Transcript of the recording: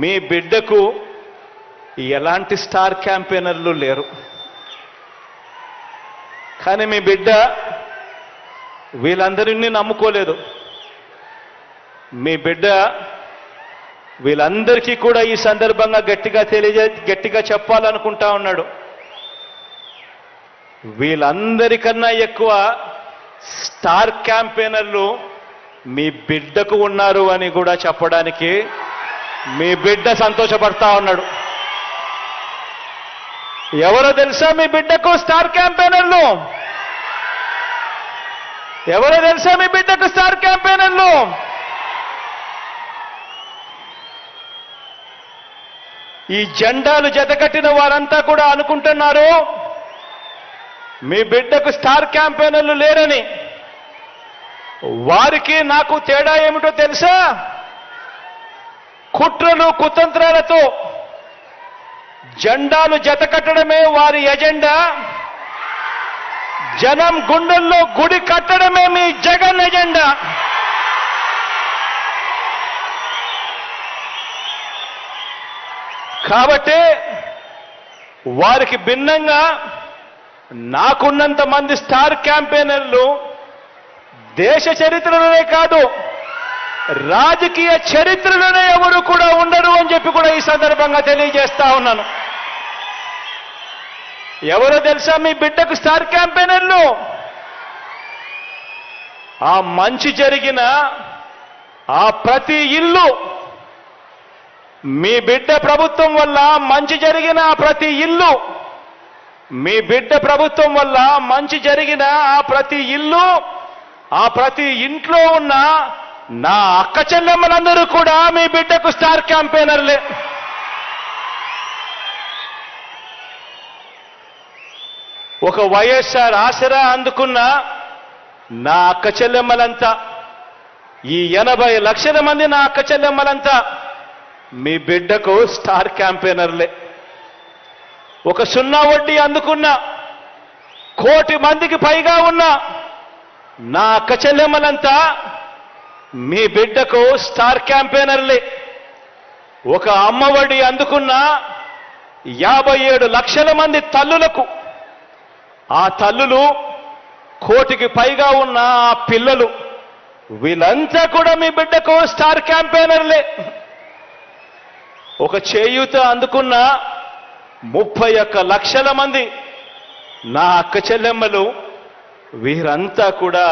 మీ బిడ్డకు ఎలాంటి స్టార్ క్యాంపెయినర్లు లేరు. కానీ మీ బిడ్డ వీళ్ళందరినీ నమ్ముకోలేదు. మీ బిడ్డ వీళ్ళందరికీ కూడా ఈ సందర్భంగా గట్టిగా చెప్పాలనుకుంటా ఉన్నాడు. వీళ్ళందరికన్నా ఎక్కువ స్టార్ క్యాంపెయినర్లు మీ బిడ్డకు ఉన్నారు అని కూడా చెప్పడానికి మీ బిడ్డ సంతోషపడతా ఉన్నాడు. ఎవరో తెలుసా మీ బిడ్డకు స్టార్ క్యాంపెయినర్లు? ఎవరో తెలుసా మీ బిడ్డకు స్టార్ క్యాంపెయినర్లు? ఈ జెండాలు జతకట్టిన వారంతా కూడా అనుకుంటున్నారు మీ బిడ్డకు స్టార్ క్యాంపెయినర్లు లేరని. వారికి నాకు తేడా ఏమిటో తెలుసా? కుట్రలు కుతంత్రాలతో జెండాలు జతకట్టడమే వారి ఎజెండా. జనం గుండెల్లో గుడి కట్టడమే మీ జగన్ ఎజెండా. కాబట్టి వారికి భిన్నంగా నాకున్నంత మంది స్టార్ క్యాంపెయినర్లు దేశ చరిత్రలోనే కాదు రాజకీయ చరిత్రలోనే ఎవరు కూడా ఉండరు అని చెప్పి కూడా ఈ సందర్భంగా తెలియజేస్తా ఉన్నాను. ఎవరో తెలుసా మీ బిడ్డకు స్టార్ క్యాంపెయినర్లు? ఆ మంచి జరిగిన ఆ ప్రతి ఇల్లు, మీ బిడ్డ ప్రభుత్వం వల్ల మంచి జరిగిన ఆ ప్రతి ఇల్లు, మీ బిడ్డ ప్రభుత్వం వల్ల మంచి జరిగిన ఆ ప్రతి ఇల్లు, ఆ ప్రతి ఇంట్లో ఉన్న నా అక్క చెల్లెమ్మలందరూ కూడా మీ బిడ్డకు స్టార్ క్యాంపెయినర్లే. ఒక వైఎస్ఆర్ ఆసరా అందుకున్న నా అక్క చెల్లెమ్మలంతా, ఈ 80 లక్షల మంది నా అక్క చెల్లెమ్మలంతా మీ బిడ్డకు స్టార్ క్యాంపెయినర్లే. ఒక 0 వడ్డీ అందుకున్న 1 కోటి మందికి పైగా ఉన్న నా అక్క చెల్లెమ్మలంతా మీ బిడ్డకు స్టార్ క్యాంపెయినర్లే. ఒక అమ్మఒడి అందుకున్న 57 లక్షల మంది తల్లులకు, ఆ తల్లులు 1 కోటికి పైగా ఉన్న ఆ పిల్లలు, వీళ్ళంతా కూడా మీ బిడ్డకు స్టార్ క్యాంపెయినర్లే. ఒక చేయూత అందుకున్న 31 లక్షల మంది నా అక్క చెల్లెమ్మలు, వీరంతా కూడా